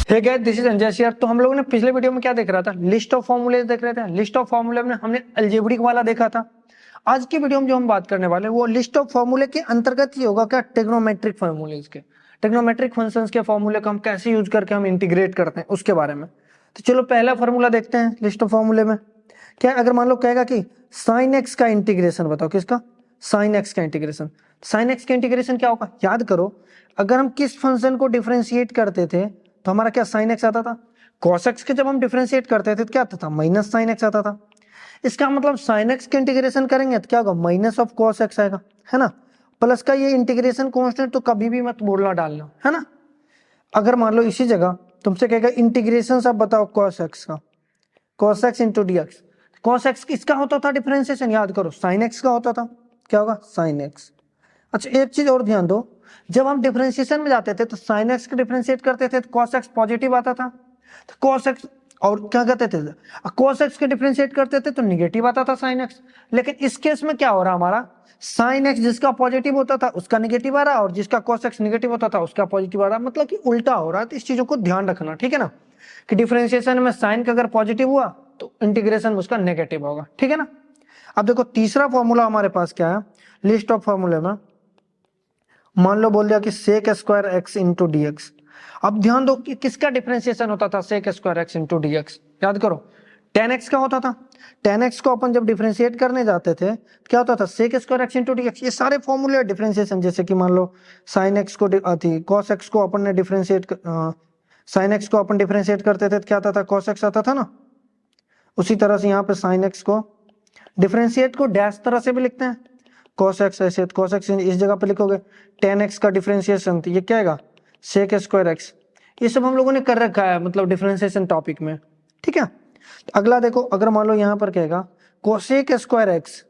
Hey guys, this is Anjay शेयर। तो हम लोगों ने पिछले वीडियो में क्या देख रहा था, लिस्ट ऑफ फॉर्मूले देख रहे थे। लिस्ट ऑफ फॉर्मूले में हमने अलजेब्रिक वाला देखा था। आज की वीडियो में जो हम बात करने वाले हैं वो लिस्ट ऑफ फॉर्मूले के अंतर्गत ही होगा क्या, ट्रिग्नोमेट्रिक फॉर्मूलेज के, ट्रिग्नोमेट्रिक फंक्शंस के फॉर्मूले को हम कैसे यूज करके हम इंटीग्रेट करते हैं उसके बारे में। तो चलो पहला फॉर्मूला देखते हैं लिस्ट ऑफ फॉर्मूले में। क्या अगर मान लो कहेगा कि साइन एक्स का इंटीग्रेशन बताओ, किसका, साइन एक्स का इंटीग्रेशन। साइन एक्स का इंटीग्रेशन क्या होगा, याद करो अगर हम किस फंक्शन को डिफरेंशिएट करते थे तो हमारा क्या साइन एक्स आता था। कॉस एक्स के जब हम डिफरेंशिएट करते थे तो क्या आता था, माइनस साइन एक्स आता था। इसका मतलब साइन एक्स के इंटीग्रेशन करेंगे तो क्या होगा, माइनस ऑफ कॉस एक्स आएगा, है ना। प्लस का ये इंटीग्रेशन कांस्टेंट तो कभी भी मत बोलना डालना, है ना। अगर मान लो इसी जगह तुमसे कहेगा इंटीग्रेशन सब बताओ कॉस एक्स का, cos x into d x. Cos x किसका होता था डिफरेंशिएशन, याद करो साइन एक्स का होता था। क्या होगा, साइन एक्स। अच्छा एक चीज और ध्यान दो, जब हम डिफरेंशिएशन में जाते थे तो साइन एक्स के डिफरेंशिएट करते थे तो कॉस एक्स पॉजिटिव आता था। तो कॉस एक्स और क्या कहते थे, कॉस एक्स के डिफरेंशिएट करते थे तो निगेटिव आता था साइन एक्स। लेकिन इस केस में क्या हो रहा हमारा, साइन एक्स जिसका पॉजिटिव होता था उसका निगेटिव आ रहा और जिसका कॉस एक्स निगेटिव होता था उसका पॉजिटिव आ रहा, मतलब कि उल्टा हो रहा है। तो इस चीजों को ध्यान रखना, ठीक है ना, कि डिफरेंशिएशन में साइन का अगर पॉजिटिव हुआ तो इंटीग्रेशन उसका नेगेटिव होगा, ठीक है ना। अब देखो तीसरा फॉर्मूला हमारे पास क्या है लिस्ट ऑफ फॉर्मूले में। मान लो बोल दिया कि sec square x into d x. अब ध्यान दो कि किसका डिफरेंशिएशन होता था sec square x into d x, याद करो टेन एक्स का होता था। टेन एक्स को अपन जब डिफरेंशिएट करने जाते थे क्या होता था, sec square x into d x. ये सारे फॉर्मूले डिफरेंशिएशन, जैसे कि मान लो साइन एक्स को कॉस एक्स को अपन ने डिफरेंशिएट, साइन एक्स को अपन डिफरेंशिएट करते थे तो क्या आता था, कॉस एक्स आता था ना। उसी तरह से यहाँ पे साइन एक्स को डिफरेंशिएट को डैश तरह से भी लिखते हैं, cos x ऐसे, cos x इस जगह पे लिखोगे tan x का डिफरेंशिएशन, तो ये क्या आएगा sec स्क्वायर x। ये सब हम लोगों ने कर रखा है मतलब डिफरेंशिएशन टॉपिक में, ठीक है। तो अगला देखो, अगर मान लो यहाँ पर कहेगा cosec square x,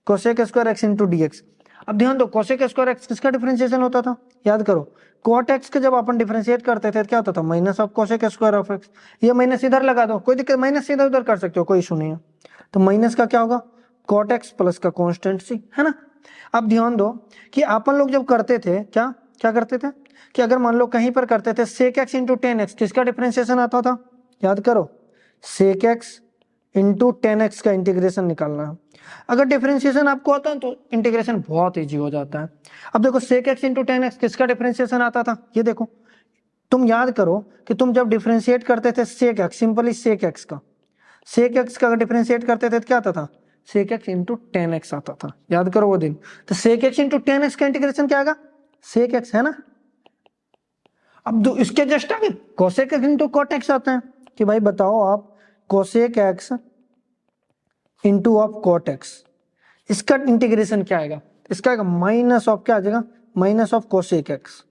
cosec square x into d x. अब ध्यान दो cosec स्क्वायर x किसका डिफरेंशिएशन होता था, याद करो cot x के जब अपन डिफरेंशिएट करते थे क्या होता था, minus of cosec square of x। ये माइनस इधर लगा दो, कोई दिक्कत, माइनस इधर उधर कर सकते हो, कोई इशू नहीं है। तो माइनस का क्या होगा, cot x प्लस का कांस्टेंट सी, है ना। अब ध्यान दो कि अपन लोग जब करते थे क्या क्या करते थे, कि अगर मान लो कहीं पर करते थे sec x into tan x, किसका डिफरेंशिएशन आता था, याद करो sec x into tan x का इंटीग्रेशन निकालना है। अगर डिफरेंशिएशन आपको आता है तो इंटीग्रेशन बहुत ईजी हो जाता है। अब देखो sec x into tan x किसका डिफरेंशिएशन आता था, ये देखो तुम याद करो कि तुम जब डिफरेंशिएट करते थे sec x, simply sec x का, सेक एक्स का डिफरेंशिएट करते थे तो क्या आता था, sec x into tan x आता था, याद करो वो दिन। तो sec x into tan x का इंटीग्रेशन क्या आएगा, सेक एक्स, है ना। अब इसके जस्ट आगे cosec x into cot x आता है, कि भाई बताओ आप cosec x into of cot x, इसका इंटीग्रेशन क्या आएगा, इसका आएगा माइनस ऑफ क्या आ जाएगा, minus of cosec x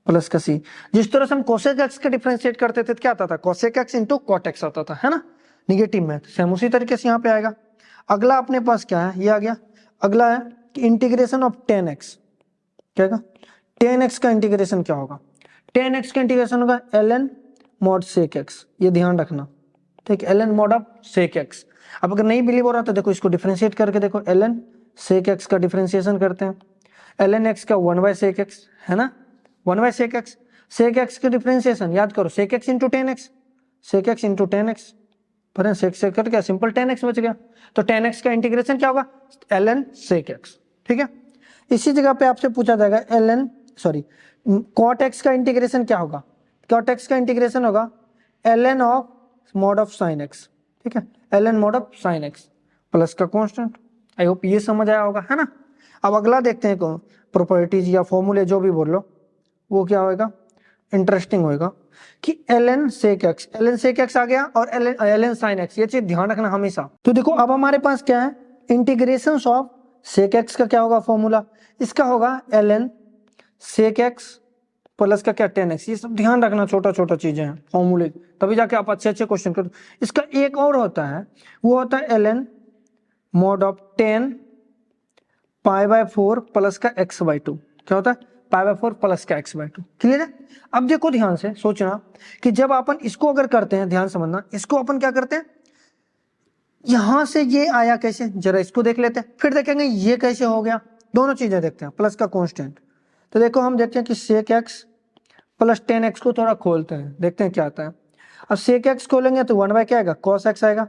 plus का सी। जिस तरह से हम कोसेक एक्स का डिफरेंशिएट करते थे तो क्या आता था, cosec x into cot x आता था, है ना, निगेटिव में। सेम उसी तरीके से यहाँ पे आएगा। अगला अपने पास क्या है, ये आ गया। अगला है कि इंटीग्रेशन ऑफ टेन एक्स, क्या होगा, टेन एक्स का इंटीग्रेशन क्या होगा, टेन एक्स का इंटीग्रेशन होगा l n mod sec x, ये ध्यान रखना, ठीक, l n mod of sec x. अब अगर नहीं बिलीव हो रहा तो देखो इसको डिफरेंशिएट करके देखो, एल एन सेक एक्स का डिफरेंशिएशन करते हैं, एल एन एक्स का वन बाय सेक एक्स, है ना, one by sec x. Sec x का डिफरेंशिएशन याद करो sec x into tan x, sec x into tan x, पर सेक सेक कर क्या, सिंपल टेन एक्स बच गया। तो टेन एक्स का इंटीग्रेशन क्या होगा, एल एन सेक एक्स, ठीक है। इसी जगह पे आपसे पूछा जाएगा l n sorry cot x का इंटीग्रेशन क्या होगा, कॉट एक्स का इंटीग्रेशन होगा l n of mod of sine x, ठीक है, l n mod of sine x plus का कांस्टेंट। आई होप ये समझ आया होगा, है ना। अब अगला देखते हैं प्रॉपर्टीज या फॉर्मूले जो भी बोल लो वो क्या होगा, इंटरेस्टिंग होगा कि एल एन सेक एक्स आ गया और एल एन साइन एक्स, ये चीज ध्यान रखना हमेशा। तो देखो अब हमारे पास क्या है, इंटीग्रेशन ऑफ सेक एक्स का क्या होगा फॉर्मूला, इसका होगा l n sec x plus का क्या टेन एक्स। ये सब ध्यान रखना, छोटा छोटा चीजें हैं फॉर्मूले, तभी जाके आप अच्छे अच्छे क्वेश्चन करो। इसका एक और होता है, वो होता है l n mod of tan pi by four plus का एक्स बाय टू। क्या होता है, पाई बाय फोर प्लस का एक्स बाय टू, क्लियर है। अब देखो ध्यान से सोचना कि जब अपन इसको अगर करते हैं, ध्यान समझना, इसको अपन क्या करते हैं, यहां से ये आया कैसे, जरा इसको देख लेते हैं, फिर देखेंगे ये कैसे हो गया, दोनों चीजें देखते हैं, प्लस का कांस्टेंट। तो देखो हम देखते हैं कि सेक एक्स प्लस 10x को थोड़ा खोलते हैं, देखते हैं क्या आता है। अब sec x खोलेंगे तो 1 बाय क्या आएगा, cos x आएगा।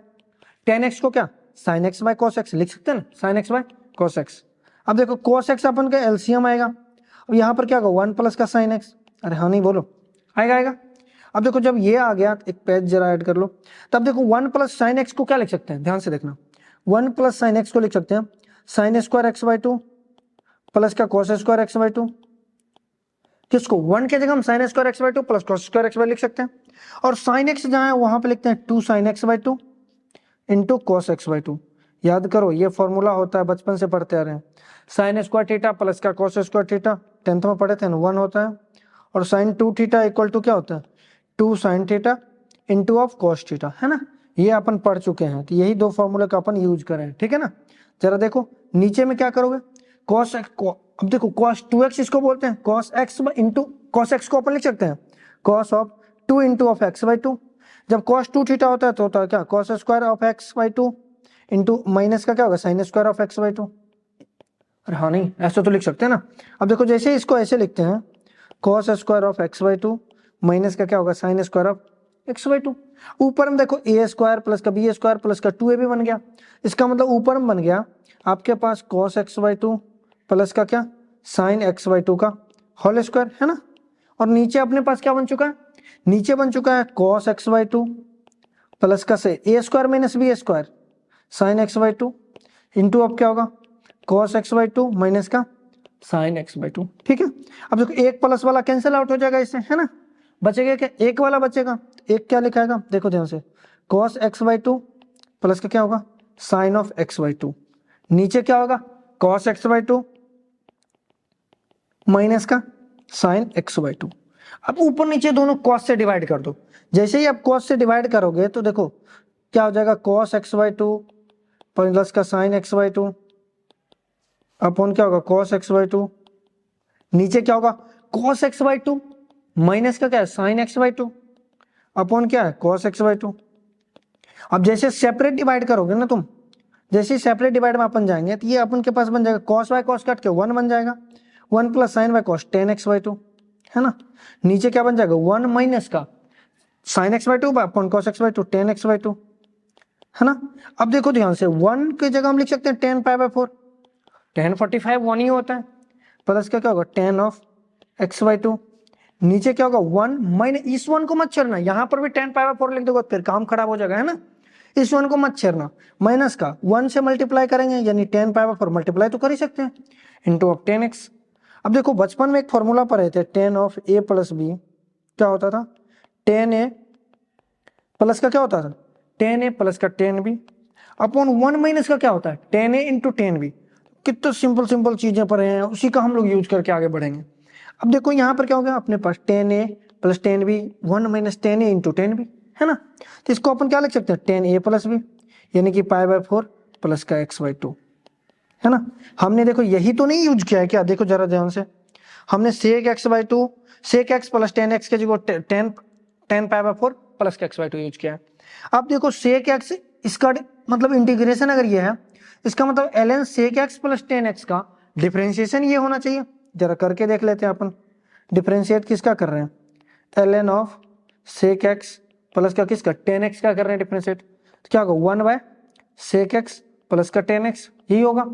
10x को क्या sin x by cos x लिख सकते हैं ना, sin x by cos x। अब देखो cos x अपन का एलसीएम आएगा, अब यहाँ पर क्या होगा 1 प्लस का sin x, अरे हाँ नहीं बोलो, आएगा। अब देखो जब ये आ गया, एक पेज जरा ऐड कर लो, तब देखो 1 प्लस sin x को क्या लिख सकते हैं, ध्यान से देखना, 1 प्लस sin x को लिख सकते हैं sin square x by 2 plus का cos स्क्वायर x बाय 2। किसको 1 के जगह हम sin square x by 2 plus cos square x by लिख सकते हैं, और sin x जहां है वहां पे लिखते हैं 2 sin x by 2 into cos x by 2। याद करो ये फॉर्मूला होता है, बचपन से पढ़ते आ रहे हैं, sin स्क्वायर थीटा प्लस का cos स्क्वायर थीटा, 10th में पढ़े थे ना, 1 होता है, और sin 2 थीटा इक्वल टू क्या होता है 2 sin theta into of cos theta, है ना। ये अपन पढ़ चुके हैं, तो यही दो फॉर्मूले का अपन यूज करें, ठीक है ना। जरा देखो नीचे में क्या करोगे, cos x, अब देखो cos 2x इसको बोलते हैं, cos x into cos x को अपन लिख सकते हैं cos of 2 into of x by 2। जब cos 2 थीटा होता है तो होता है क्या cos square of x by 2 into minus का क्या होगा sin square of x by 2। अरे हाँ नहीं, ऐसा तो लिख सकते हैं ना। अब देखो जैसे इसको ऐसे लिखते हैं cos square of x by 2 minus का क्या होगा sin square of x by 2। ऊपर में देखो a स्क्वायर प्लस का b स्क्वायर प्लस का 2ab बन गया, इसका मतलब ऊपर में बन गया आपके पास cos x बाई 2 प्लस का क्या sin x बाई 2 का होल स्क्वायर, है ना। और नीचे अपने पास क्या बन चुका है, नीचे बन चुका है cos x बाई 2 प्लस का से a square minus b square sin x by 2 into अब क्या होगा cos x बाई 2 माइनस का sin x बाई 2, ठीक है। अब देखो एक प्लस वाला कैंसिल आउट हो जाएगा इससे, है ना, बचेगा क्या एक वाला बचेगा, एक क्या लिखा है देखो ध्यान से, cos x बाई 2 प्लस का क्या होगा sin ऑफ x बाई 2, नीचे क्या होगा cos x बाई 2 माइनस का sin x बाई 2। अब ऊपर नीचे दोनों cos से डिवाइड कर दो, जैसे ही आप cos से डिवाइड करोगे तो देखो क्या हो जाएगा cos x बाई 2 प्लस का sin x बाई 2 अपॉन क्या होगा cos x बाई 2, नीचे क्या होगा cos x बाई 2 माइनस का क्या है sin x बाई 2 अपॉन क्या है cos x बाई 2। अब जैसे सेपरेट डिवाइड करोगे ना तुम, जैसे ही सेपरेट डिवाइड में अपन जाएंगे तो ये अपन के पास बन जाएगा cos बाय cos काट के 1 बन जाएगा, 1 plus sine by cos 10x by 2, है ना। नीचे क्या बन जाएगा 1 माइनस का sin x by 2 upon cos x by 2 10x by 2, है ना। अब देखो ध्यान से 1 की जगह हम लिख सकते हैं 10 पाई बाय 4, 10 45 1 ही होता है, प्लस का क्या होगा 10 ऑफ x बाई 2, नीचे क्या होगा 1 माइनस, इस 1 को मत छेड़ना, यहां पर भी 10 पाई बाय 4 लिख दोगे फिर काम खराब हो जाएगा, है ना। इस 1 को मत छेड़ना, माइनस का 1 से मल्टीप्लाई करेंगे यानी 10 पाई बाय 4 मल्टीप्लाई तो कर ही सकते हैं इंटू ऑफ 10x। अब देखो बचपन में एक फॉर्मूला पढ़े थे 10 ऑफ a प्लस बी, क्या होता था 10a प्लस का क्या होता था 10a प्लस का 10b अपॉन 1 माइनस का क्या होता है 10a इंटू 10b। कितना सिंपल चीजें पढ़े हैं, उसी का हम लोग यूज करके आगे बढ़ेंगे। अब देखो यहाँ पर क्या हो गया अपने पास 10a plus 10b 1 minus 10a into 10b, है ना। तो इसको अपन क्या लिख सकते हैं 10a प्लस b यानी कि पाई बाय 4 प्लस का x बाई 2, है ना। हमने देखो यही तो नहीं यूज किया है क्या, देखो जरा ध्यान से, हमने sec x by 2 sec x plus 10x के जगह 10 पाई बाय 4 प्लस का x बाई 2 यूज किया है। अब देखो sec x इसका मतलब इंटीग्रेशन अगर ये है, इसका मतलब ln sec x plus 10x का डिफरेंशिएशन ये होना चाहिए। जरा करके देख लेते हैं अपन, डिफरेंशिएट किसका कर रहे हैं ln of sec x plus का किसका 10x का कर रहे हैं डिफरेंशिएट, तो क्या होगा 1 बाय sec x प्लस का 10x यही होगा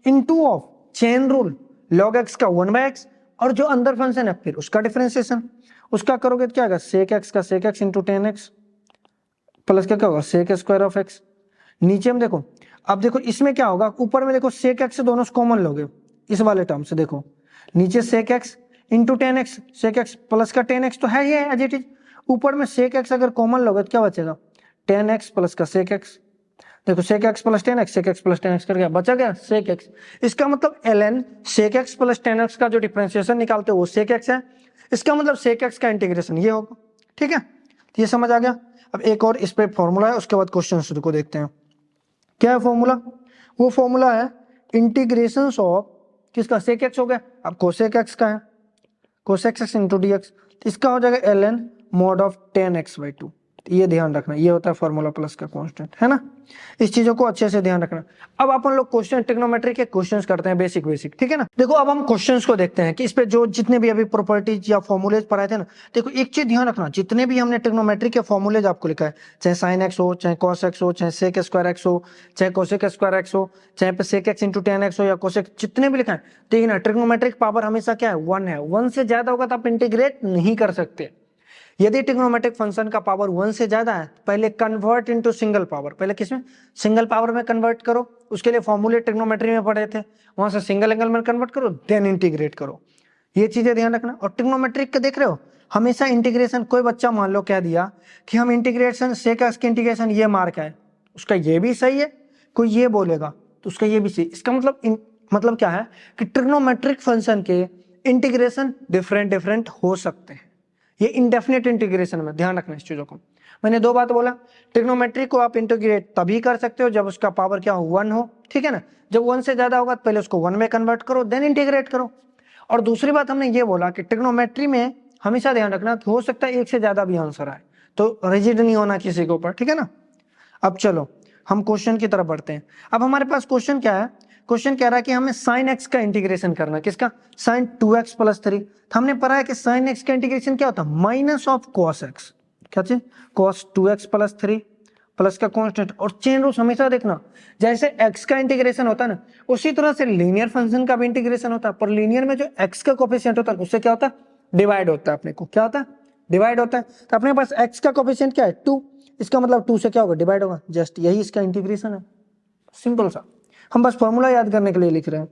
into of chain rule log x का 1 बाय x और जो अंदर फंक्शन है फिर उसका डिफरेंशिएशन, उसका करोगे तो क्या होगा sec x का sec x into 10x plus क्या होगा sec स्क्वायर ऑफ x। नीचे में देखो, अब देखो इसमें क्या होगा ऊपर में देखो sec x से दोनों कॉमन लोगे इस वाले टर्म से, देखो नीचे sec x into 10x sec x plus का 10x तो है ही एज इट इज, ऊपर में sec x अगर कॉमन लोगे तो क्या बचेगा 10x प्लस का sec x, देखो sec x plus 10x sec x plus 10x कर गया बचा गया sec x। इसका मतलब ln sec x plus 10x का जो डिफरेंशिएशन निकालते हो वो sec x है, इसका मतलब sec x का इंटीग्रेशन ये होगा, ठीक है। तो ये समझ आ गया। अब एक और इस पे फॉर्मूला है, उसके बाद क्वेश्चन शुरू को देखते हैं। क्या है फॉर्मूला, वो फॉर्मूला है इंटीग्रेशन ऑफ किसका sec x हो गया, अब cosec x का है cosec x इंटू dx, इसका हो जाएगा ln mod of 10x by 2, ये ध्यान रखना, ये होता है फॉर्मूला प्लस का कांस्टेंट, है ना। इस चीजों को अच्छे से ध्यान रखना। अब अपन लोग क्वेश्चन ट्रिग्नोमेट्री के क्वेश्चंस करते हैं, बेसिक, ठीक है ना। देखो अब हम क्वेश्चंस को देखते हैं कि इस पे जो जितने भी अभी प्रॉपर्टीज या फॉर्मूलेज पढ़ाए थे ना, देखो एक चीज ध्यान रखना, जितने भी हमने ट्रिग्नोमेट्री के फॉर्मूलेज आपको लिखा है, चाहे साइन एक्स हो, चाहे कॉस एक्स हो, चाहे सेक स्क्वायर एक्स हो, चाहे कोसेक स्क्वायर एक्स हो, चाहे sec x into tan x हो या कोसेक, जितने भी लिखा है, ठीक है ना। ट्रिग्नोमेट्रिक पावर हमेशा क्या है, 1 है। 1 से ज्यादा होगा तो आप इंटीग्रेट नहीं कर सकते। यदि ट्रिग्नोमेट्रिक फंक्शन का पावर 1 से ज्यादा है, पहले कन्वर्ट इनटू सिंगल पावर, पहले किसमें, सिंगल पावर में कन्वर्ट करो। उसके लिए फॉर्मूले ट्रिग्नोमेट्री में पढ़े थे, वहां से सिंगल एंगल में कन्वर्ट करो, देन इंटीग्रेट करो। ये चीजें ध्यान रखना। और ट्रिग्नोमेट्रिक का देख रहे हो, हमेशा इंटीग्रेशन, कोई बच्चा मान लो कह दिया कि हम इंटीग्रेशन सेक एक्स की इंटीग्रेशन ये मार्क है, उसका ये भी सही है, कोई ये बोलेगा तो उसका ये भी सही। इसका मतलब क्या है कि ट्रिग्नोमेट्रिक फंक्शन के इंटीग्रेशन डिफरेंट हो सकते हैं। ये इंडेफिनिट इंटीग्रेशन में ध्यान रखना इस चीजों को। मैंने 2 बात बोला, ट्रिग्नोमेट्री को आप इंटीग्रेट तभी कर सकते हो जब उसका पावर क्या हो, 1 हो, ठीक है ना। जब 1 से ज्यादा होगा तो पहले उसको 1 में कन्वर्ट करो, देन इंटीग्रेट करो। और दूसरी बात हमने ये बोला कि ट्रिग्नोमेट्री में हमेशा ध्यान रखना कि हो सकता है 1 से ज्यादा भी आंसर आए, तो रिजिड नहीं होना किसी के ऊपर, ठीक है ना। अब चलो हम क्वेश्चन की तरफ बढ़ते हैं। अब हमारे पास क्वेश्चन क्या है, क्वेश्चन कह रहा है कि हमें साइन एक्स का इंटीग्रेशन करना है, किसका, साइन 2x प्लस 3। हमने पढ़ा है कि साइन एक्स का इंटीग्रेशन क्या होता है, माइनस ऑफ कॉस एक्स, क्या चीज, कॉस 2x प्लस 3 प्लस का कांस्टेंट। और चेन रूल्स हमेशा देखना, जैसे x का इंटीग्रेशन होता है ना, उसी तरह से लीनियर फंक्शन का भी इंटीग्रेशन होता है। पर लीनियर में जो x का कोफिशिएंट होता है उससे क्या होता है, डिवाइड होता है। अपने को क्या होता है, डिवाइड होता है। तो अपने पास x का कोफिशिएंट क्या है, 2, इसका मतलब 2 से क्या होगा, डिवाइड होगा। जस्ट यही इसका इंटीग्रेशन है, सिंपल सा। हम बस फॉर्मूला याद करने के लिए लिख रहे हैं।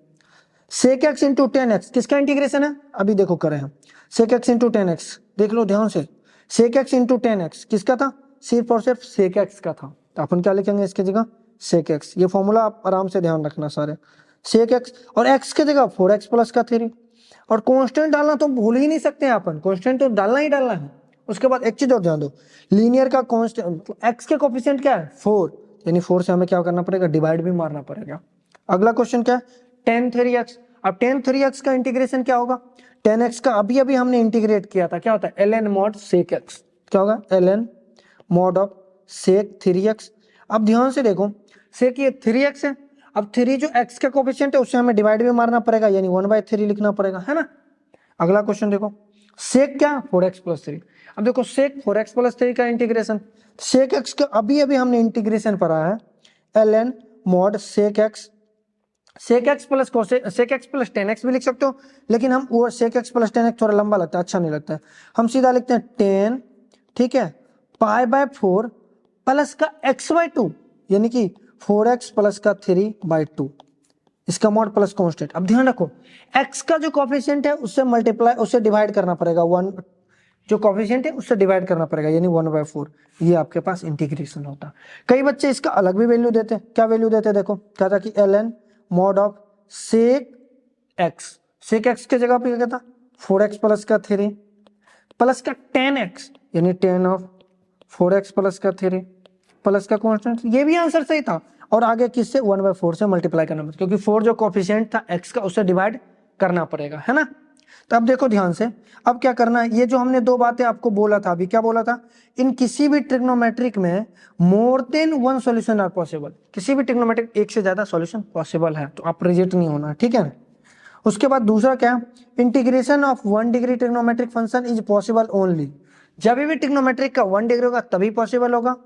सेक एक्स इंटू 10x किसका इंटीग्रेशन है, अभी देखो करें हम, सेक एक्स इंटू 10x, देख लो ध्यान से, सेक एक्स इंटू 10x किसका था, सिर्फ और सिर्फ सेक एक्स का था। तो अपन क्या लिखेंगे इसकी जगह, सेक एक्स। ये फॉर्मूला आप आराम से ध्यान रखना सारे, सेक एक्स और x की जगह 4x प्लस का 3। और कांस्टेंट डालना तो भूल ही नहीं सकते हैं अपन, कांस्टेंट तो डालना ही डालना है। उसके बाद एक चीज और ध्यान दो, लीनियर का कांस्टेंट x के कोफिशिएंट क्या है, 4, यानी 4 से हमें क्या करना पड़ेगा, डिवाइड भी मारना पड़ेगा। अगला क्वेश्चन क्या है, tan 3x। अब tan 3x का इंटीग्रेशन क्या होगा, tan x का अभी अभी हमने इंटीग्रेट किया था, क्या होता है, ln mod sec x, क्या होगा, ln mod of sec 3x। अब ध्यान से देखो, sec ये 3x है, अब 3 जो x का कोफिशिएंट है उससे हमें डिवाइड भी मारना पड़ेगा, यानी 1/3 लिखना पड़ेगा, है ना। अगला क्वेश्चन देखो, sec क्या, 4x प्लस 3। अब देखो sec 4x प्लस 3 का इंटीग्रेशन, sec x का अभी अभी हमने इंटीग्रेशन पढ़ा है, ln mod sec x, sec x plus sec x plus 10x भी लिख सकते हो, लेकिन हम वो sec x प्लस 10x थोड़ा लंबा लगता है, अच्छा नहीं लगता है, हम सीधा लिखते हैं 10, ठीक है, π/4 प्लस का x/2, यानी कि 4x प्लस का 3/2, इसका मॉड प्लस कांस्टेंट। अब ध्यान रखो, x का जो कोफिशिएंट है उससे मल्टीप्लाई, उससे डिवाइड करना पड़ेगा, 1 जो कोफिशिएंट है उससे डिवाइड करना पड़ेगा, यानी 1/4। ये आपके पास इंटीग्रेशन होता। कई बच्चे इसका अलग भी वैल्यू देते हैं, क्या वैल्यू देते हैं, देखो क्या था कि ln mod of sec x, sec x के जगह पे क्या था, 4x प्लस का 3 प्लस का 10x, यानी 10 ऑफ 4x प्लस का 3 प्लस का कांस्टेंट। ये भी आंसर सही था। और आगे किससे, 1/4 से मल्टीप्लाई करना पड़ेगा, क्योंकि 4 जो कोफिशिएंट था x का उससे डिवाइड करना पड़ेगा, है ना। तो अब देखो ध्यान से, अब क्या करना है, ये जो हमने 2 बातें आपको बोला था अभी, क्या बोला था, इन किसी भी ट्रिग्नोमेट्रिक में more than 1 solution are possible, किसी भी ट्रिग्नोमेट्रिक 1 से ज्यादा सॉल्यूशन पॉसिबल है, तो आप रिजेक्ट नहीं होना, ठीक है ना। उसके बाद दूसरा क्या, integration of 1 degree trigonometric function is possible only, जब भी ट्रिग्नोमेट्रिक का 1 डिग्री होगा तभी पॉसिबल होगा,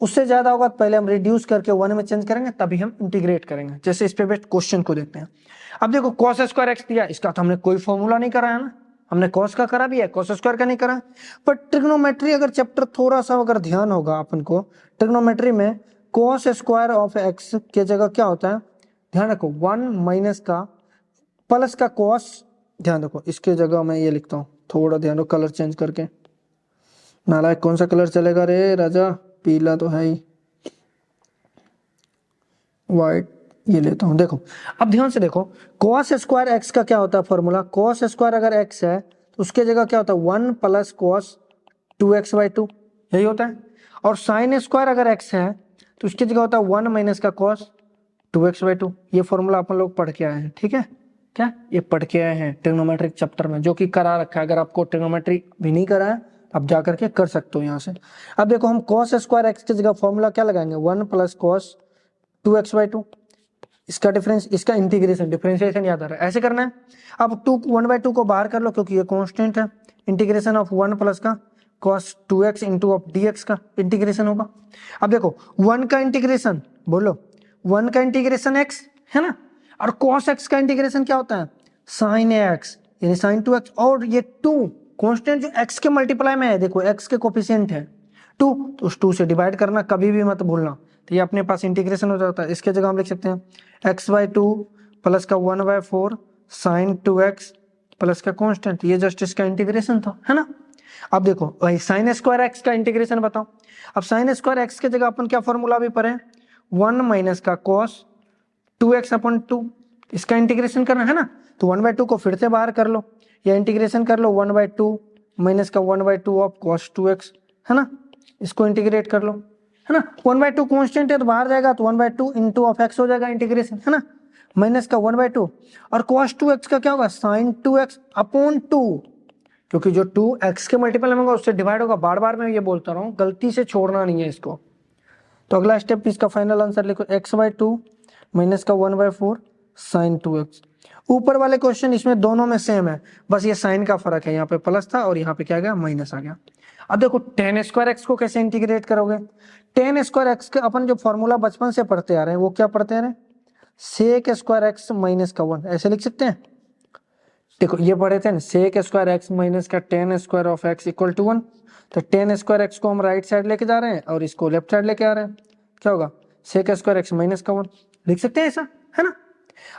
उससे ज्यादा होगा तो पहले हम रिड्यूस करके 1 में चेंज करेंगे, तभी हम इंटीग्रेट करेंगे। जैसे इस पे बेस्ट क्वेश्चन को देखते हैं। अब देखो cos स्क्वायर एक्स दिया, इसका तो हमने कोई फॉर्मूला नहीं करा है ना, हमने cos का करा भी है, cos स्क्वायर का नहीं करा। पर ट्रिग्नोमेट्री अगर चैप्टर थोड़ा सा अगर ध्यान होगा अपन को, ट्रिग्नोमेट्री में cos स्क्वायर ऑफ एक्स के जगह क्या होता है, ध्यान रखो 1 माइनस का प्लस का cos, ध्यान रखो इसके जगह मैं ये लिखता हूँ, थोड़ा ध्यान रखो कलर चेंज करके, नालायक कौन सा कलर चलेगा रे राजा, पीला तो है ही, व्हाइट ये लेता हूं। देखो अब ध्यान से देखो, cos स्क्वायर एक्स का क्या होता है फॉर्मूला, cos स्क्वायर अगर x है तो उसके जगह क्या होता है 1 प्लस cos 2x/2, यही होता है। और साइन स्क्वायर अगर x है तो उसकी जगह होता है 1 माइनस का cos 2x/2। ये फॉर्मूला अपन लोग पढ़ के आए हैं, ठीक है, क्या ये पढ़ के आए हैं ट्रिग्नोमेट्रिक चैप्टर में, जो कि करा रखा है। अगर आपको ट्रिग्नोमेट्री भी नहीं करा है आप जा करके कर सकते हो यहाँ से। अब देखो हम cos स्क्वायर एक्स की जगह फॉर्मूला क्या लगाएंगे, 1 प्लस कॉस 2x बाई 2, इसका डिफरेंस, इसका इंटीग्रेशन, डिफरेंशिएशन याद आ रहा है, ऐसे करना है। अब 1/2 को बाहर कर लो क्योंकि ये कांस्टेंट है, इंटीग्रेशन ऑफ 1 प्लस का cos 2x into of dx का इंटीग्रेशन होगा। अब देखो 1 का इंटीग्रेशन, बोलो 1 का इंटीग्रेशन x है ना, और cos x का इंटीग्रेशन क्या होता है, sin x यानी sin 2x, और ये 2 कांस्टेंट जो x के मल्टीप्लाई में है, देखो x के कोफिशिएंट है 2, तो उस 2 से डिवाइड करना, कभी भी मत भूलना। तो ये अपने पास इंटीग्रेशन हो जाता है। इसके जगह हम लिख सकते हैं x/2 प्लस का 1/4 sin 2x प्लस का कांस्टेंट, ये जस्ट इसका इंटीग्रेशन था, है ना। अब देखो भाई sin स्क्वायर एक्स का इंटीग्रेशन बताओ। अब sin स्क्वायर एक्स की जगह अपन क्या फॉर्मूला भी पढ़े, 1 माइनस का cos 2x/2, इसका इंटीग्रेशन करना है ना। तो 1/2 को फिर से बाहर कर लो, या इंटीग्रेशन कर लो 1/2 माइनस का 1/2 ऑफ cos 2x, है ना, इसको इंटीग्रेट कर लो, है ना। 1/2 कांस्टेंट है तो बाहर जाएगा, तो 1/2 इंटू ऑफ x हो जाएगा इंटीग्रेशन, है ना, माइनस का 1/2, और cos 2x का क्या होगा, sin 2x/2, क्योंकि जो 2x के मल्टीपल में होगा उससे डिवाइड होगा। बार बार मैं ये बोलता रहा हूँ, गलती से छोड़ना नहीं है इसको। तो अगला स्टेप इसका फाइनल आंसर लिखो, x/2 माइनस का 1/4 sin 2x। ऊपर वाले क्वेश्चन इसमें दोनों में सेम है, बस ये साइन का फर्क है, यहाँ पे प्लस था और यहाँ पे क्या गया, माइनस आ गया। अब देखो tan स्क्वायर एक्स को कैसे इंटीग्रेट करोगे। tan स्क्वायर एक्स का अपन जो फॉर्मूला बचपन से पढ़ते आ रहे हैं वो क्या पढ़ते आ रहे हैं, sec स्क्वायर एक्स माइनस का 1, ऐसे लिख सकते हैं। देखो ये पढ़े थे ना, sec स्क्वायर एक्स माइनस का tan square of x equal to 1। तो tan स्क्वायर एक्स को हम राइट साइड लेके जा रहे हैं और इसको लेफ्ट साइड लेके आ रहे हैं, क्या होगा, sec स्क्वायर एक्स माइनस का 1, लिख सकते हैं ऐसा, है ना।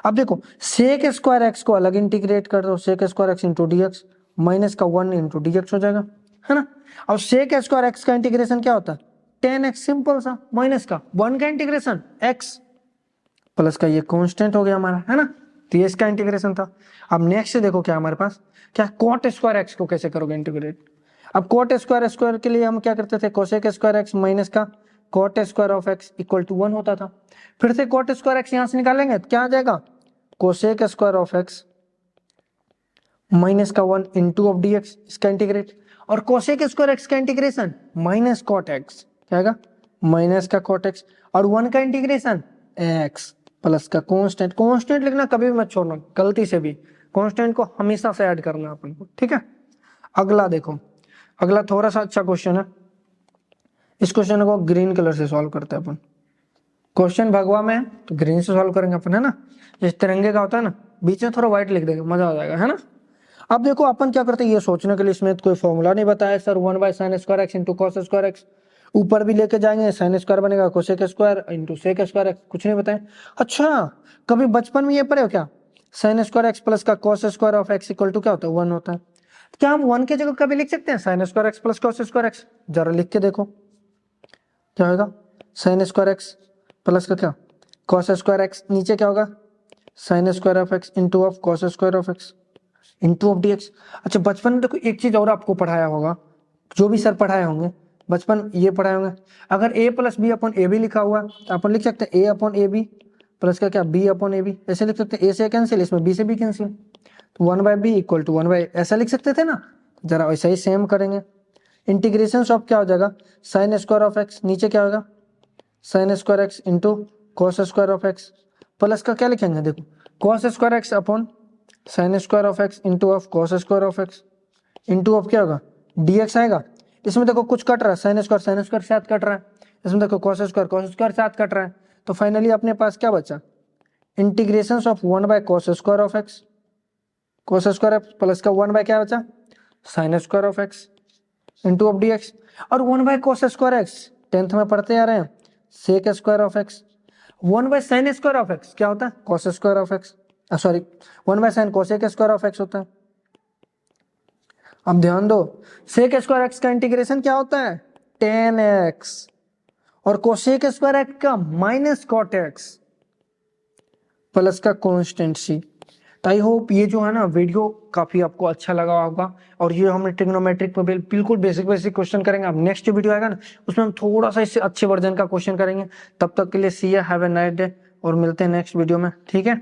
अब देखो sec स्क्वायर एक्स को अलग इंटीग्रेट कर दो, sec square x into d x minus का 1 इंटू डी एक्स हो जाएगा, है ना। और sec स्क्वायर एक्स का इंटीग्रेशन क्या होता है, tan x, सिंपल सा, माइनस का 1 का इंटीग्रेशन x प्लस का ये कांस्टेंट हो गया हमारा, है ना। तो ये इसका इंटीग्रेशन था। अब नेक्स्ट देखो क्या हमारे पास, क्या cot स्क्वायर एक्स को कैसे करोगे इंटीग्रेट। अब cot स्क्वायर के लिए हम क्या करते थे, cosec स्क्वायर एक्स माइनस का cot square of x equal to 1 होता था। फिर से cot स्क्वायर एक्स यहाँ से निकालेंगे तो क्या आ जाएगा, cosec square of x minus का 1 इंटू ऑफ डी एक्स, इसका इंटीग्रेट, और cosec स्क्वायर एक्स का इंटीग्रेशन माइनस cot एक्स, क्या आएगा, माइनस का cot एक्स, और 1 का इंटीग्रेशन एक्स प्लस का कांस्टेंट। कांस्टेंट लिखना कभी भी मत छोड़ना, गलती से भी कांस्टेंट को हमेशा से ऐड करना अपन को, ठीक है। अगला देखो, अगला थोड़ा सा अच्छा क्वेश्चन है, इस क्वेश्चन को ग्रीन कलर से सॉल्व करते हैं अपन। क्वेश्चन भगवा में है तो ग्रीन से सॉल्व करेंगे अपन, है ना। जैसे तिरंगे का होता है ना, बीच में थोड़ा व्हाइट लिख देंगे, मजा आ जाएगा, है ना। अब देखो अपन क्या करते हैं, ये सोचने के लिए इसमें कोई फॉर्मूला नहीं बताया sir, 1/sin square x into cos square x, ऊपर भी लेके जाएंगे sin स्क्वायर बनेगा cosec square into sec square x, कुछ नहीं बताए। अच्छा कभी बचपन में ये पढ़े हो क्या, sin स्क्वायर एक्स प्लस का cos square of x equal to क्या होता है, 1 होता है। क्या हम 1 की जगह कभी लिख सकते हैं sin square x plus cos square x, जरा लिख के देखो क्या होगा, sin स्क्वायर एक्स प्लस का क्या cos स्क्वायर एक्स, नीचे क्या होगा sin square of x into of cos square of x into of D x. अच्छा बचपन में देखो एक चीज और आपको पढ़ाया होगा, जो भी सर पढ़ाए होंगे बचपन, ये पढ़ाए होंगे, अगर a plus b upon a b लिखा हुआ तो अपन लिख सकते हैं a upon a b plus का क्या b अपॉन ए बी, ऐसे लिख सकते हैं, a से कैंसिल, इसमें b से b कैंसिल, तो 1/b इक्वल टू 1/, ऐसा लिख सकते थे ना। जरा वैसा ही सेम करेंगे, इंटीग्रेशन ऑफ क्या हो जाएगा, sin स्क्वायर ऑफ एक्स, नीचे क्या होगा sin square x into cos square of x, plus का क्या लिखेंगे, देखो cos square x upon sin square of x into of cos square of x into of क्या होगा dx आएगा। इसमें देखो कुछ कट रहा है, sin स्क्वायर साथ कट रहा है, इसमें देखो cos स्क्वायर साथ कट रहा है, तो फाइनली अपने पास क्या बचा, integration of 1/cos square of x, cos square plus का 1 क्या बचा sin square of x into of dx, और 1/cos स्क्वायर एक्स 10th में पढ़ते आ रहे हैं sec square of x, 1/sin square of x क्या होता है cos square of x, sorry 1/sin cosec square of x होता है। अब ध्यान दो sec स्क्वायर एक्स का इंटीग्रेशन क्या होता है tan x, और cosec स्क्वायर एक्स का माइनस cot x प्लस का कांस्टेंट c। तो आई होप ये जो है ना वीडियो काफी आपको अच्छा लगा होगा, और ये हमने ट्रिग्नोमेट्रिक पे बिल्कुल बेसिक क्वेश्चन करेंगे। अब नेक्स्ट वीडियो आएगा ना उसमें हम थोड़ा सा इससे अच्छे वर्जन का क्वेश्चन करेंगे। तब तक के लिए see you, have a nice day, और मिलते हैं नेक्स्ट वीडियो में, ठीक है।